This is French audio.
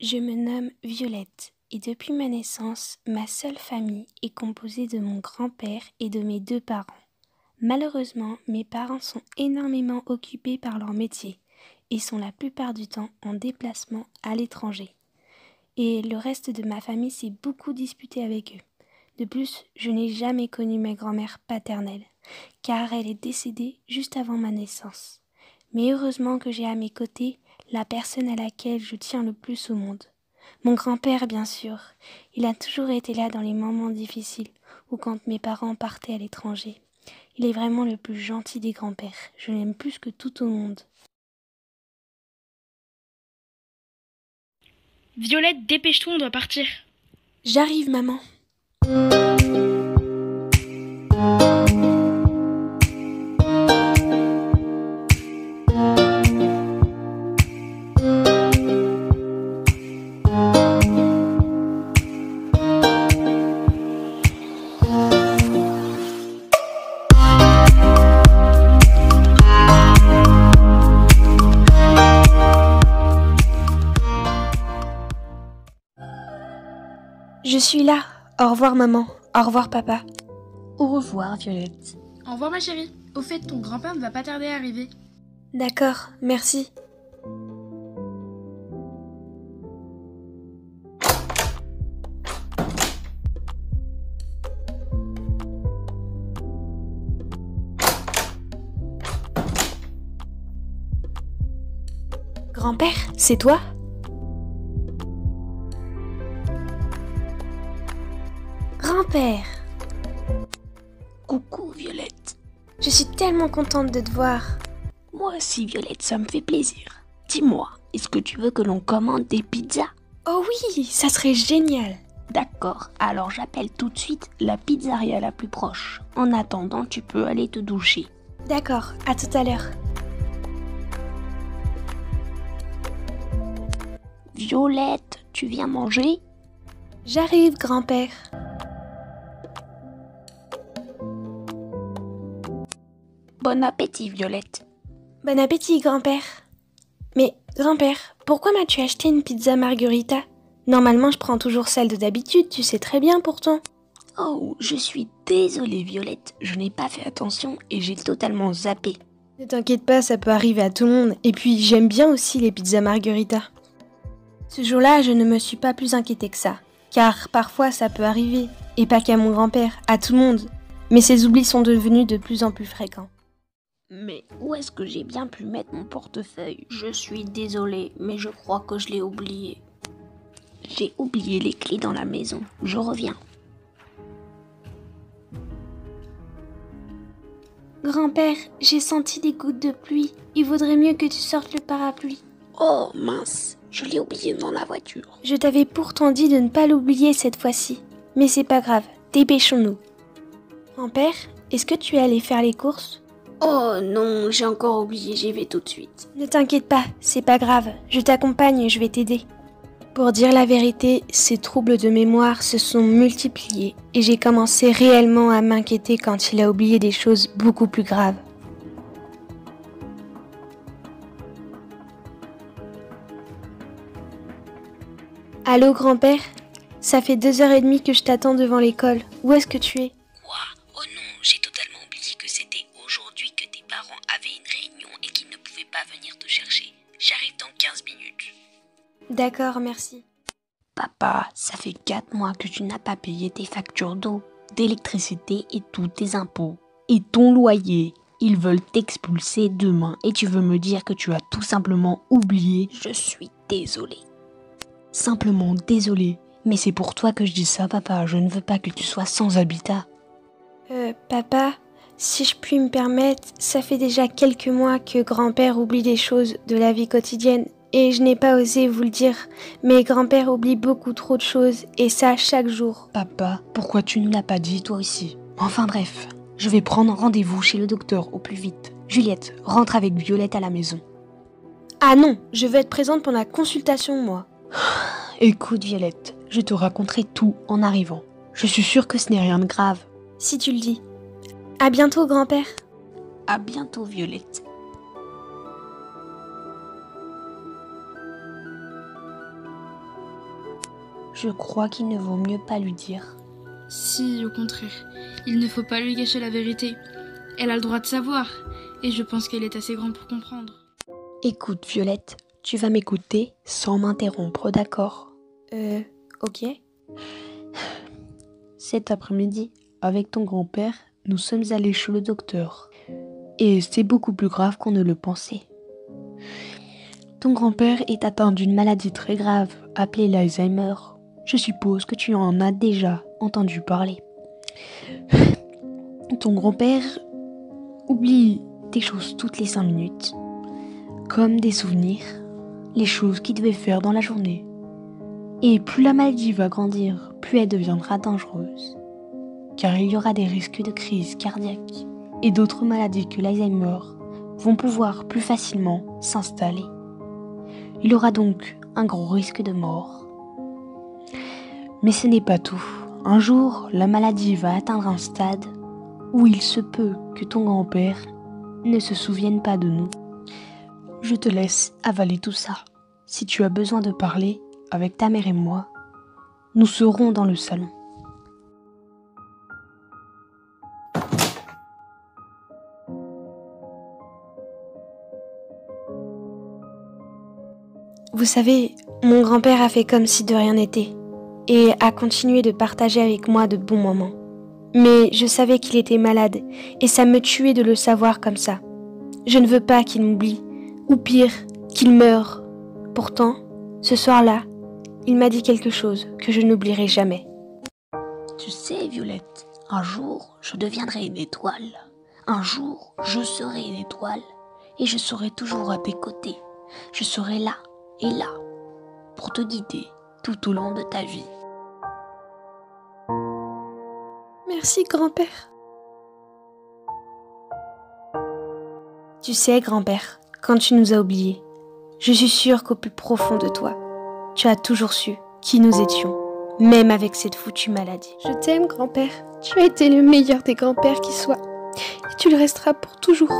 Je me nomme Violette et depuis ma naissance, ma seule famille est composée de mon grand-père et de mes deux parents. Malheureusement, mes parents sont énormément occupés par leur métier et sont la plupart du temps en déplacement à l'étranger. Et le reste de ma famille s'est beaucoup disputé avec eux. De plus, je n'ai jamais connu ma grand-mère paternelle, car elle est décédée juste avant ma naissance. Mais heureusement que j'ai à mes côtés la personne à laquelle je tiens le plus au monde. Mon grand-père, bien sûr. Il a toujours été là dans les moments difficiles ou quand mes parents partaient à l'étranger. Il est vraiment le plus gentil des grands-pères. Je l'aime plus que tout au monde. Violette, dépêche-toi, on doit partir. J'arrive, maman. Je suis là. Au revoir, maman. Au revoir, papa. Au revoir, Violette. Au revoir ma chérie. Au fait, ton grand-père ne va pas tarder à arriver. D'accord, merci. Grand-père, c'est toi ? Grand-père, Coucou, Violette. je suis tellement contente de te voir. Moi aussi, Violette, ça me fait plaisir. Dis-moi, est-ce que tu veux que l'on commande des pizzas? Oh oui, ça serait génial. D'accord, alors j'appelle tout de suite la pizzeria la plus proche. En attendant, tu peux aller te doucher. D'accord, à tout à l'heure. Violette, tu viens manger? J'arrive, grand-père. Bon appétit, Violette. Bon appétit, grand-père. Mais, grand-père, pourquoi m'as-tu acheté une pizza margherita ? Normalement, je prends toujours celle de d'habitude, tu sais très bien pourtant. Oh, je suis désolée, Violette. Je n'ai pas fait attention et j'ai totalement zappé. Ne t'inquiète pas, ça peut arriver à tout le monde. Et puis, j'aime bien aussi les pizzas margherita. Ce jour-là, je ne me suis pas plus inquiétée que ça. Car parfois, ça peut arriver. Et pas qu'à mon grand-père, à tout le monde. Mais ces oublis sont devenus de plus en plus fréquents. Mais où est-ce que j'ai bien pu mettre mon portefeuille? Je suis désolée, mais je crois que je l'ai oublié. J'ai oublié les clés dans la maison. Je reviens. Grand-père, j'ai senti des gouttes de pluie. Il vaudrait mieux que tu sortes le parapluie. Oh mince, je l'ai oublié dans la voiture. Je t'avais pourtant dit de ne pas l'oublier cette fois-ci. Mais c'est pas grave, dépêchons-nous. Grand-père, est-ce que tu es allé faire les courses ? Oh non, j'ai encore oublié, j'y vais tout de suite. Ne t'inquiète pas, c'est pas grave. Je t'accompagne et je vais t'aider. Pour dire la vérité, ces troubles de mémoire se sont multipliés et j'ai commencé réellement à m'inquiéter quand il a oublié des choses beaucoup plus graves. Allô, grand-père ? Ça fait 2h30 que je t'attends devant l'école. Où est-ce que tu es ? Quoi? Oh non, j'ai totalement oublié que c'était aujourd'hui que tes parents avaient une réunion et qu'ils ne pouvaient pas venir te chercher. J'arrive dans 15 minutes. D'accord, merci. Papa, ça fait 4 mois que tu n'as pas payé tes factures d'eau, d'électricité et tous tes impôts. Et ton loyer. Ils veulent t'expulser demain et tu veux me dire que tu as tout simplement oublié. Je suis désolée. Simplement désolée. Mais c'est pour toi que je dis ça, papa. Je ne veux pas que tu sois sans habitat. Papa, si je puis me permettre, ça fait déjà quelques mois que grand-père oublie des choses de la vie quotidienne. Et je n'ai pas osé vous le dire, mais grand-père oublie beaucoup trop de choses, et ça chaque jour. Papa, pourquoi tu ne l'as pas dit toi aussi? Enfin bref, je vais prendre rendez-vous chez le docteur au plus vite. Juliette, rentre avec Violette à la maison. Ah non, je veux être présente pour la consultation, moi. Écoute Violette, je te raconterai tout en arrivant. Je suis sûre que ce n'est rien de grave. Si tu le dis. À bientôt, grand-père. À bientôt Violette. Je crois qu'il ne vaut mieux pas lui dire. Si, au contraire, il ne faut pas lui cacher la vérité. Elle a le droit de savoir, et je pense qu'elle est assez grande pour comprendre. Écoute, Violette, tu vas m'écouter sans m'interrompre, d'accord? Ok. Cet après-midi, avec ton grand-père, nous sommes allés chez le docteur. Et c'est beaucoup plus grave qu'on ne le pensait. Ton grand-père est atteint d'une maladie très grave, appelée l'Alzheimer. Je suppose que tu en as déjà entendu parler. Ton grand-père oublie des choses toutes les 5 minutes, comme des souvenirs, les choses qu'il devait faire dans la journée. Et plus la maladie va grandir, plus elle deviendra dangereuse, car il y aura des risques de crise cardiaque et d'autres maladies que l'Alzheimer vont pouvoir plus facilement s'installer. Il aura donc un gros risque de mort. Mais ce n'est pas tout. Un jour, la maladie va atteindre un stade où il se peut que ton grand-père ne se souvienne pas de nous. Je te laisse avaler tout ça. Si tu as besoin de parler avec ta mère et moi, nous serons dans le salon. Vous savez, mon grand-père a fait comme si de rien n'était et a continué de partager avec moi de bons moments. Mais je savais qu'il était malade et ça me tuait de le savoir comme ça. Je ne veux pas qu'il m'oublie, ou pire, qu'il meure. Pourtant, ce soir-là, il m'a dit quelque chose que je n'oublierai jamais. Tu sais, Violette, un jour, je deviendrai une étoile. Un jour, je serai une étoile et je serai toujours à tes côtés. Je serai là et là pour te guider tout au long de ta vie. Merci, grand-père. Tu sais, grand-père, quand tu nous as oubliés, je suis sûre qu'au plus profond de toi, tu as toujours su qui nous étions, même avec cette foutue maladie. Je t'aime, grand-père. Tu as été le meilleur des grands-pères qui soit, et tu le resteras pour toujours.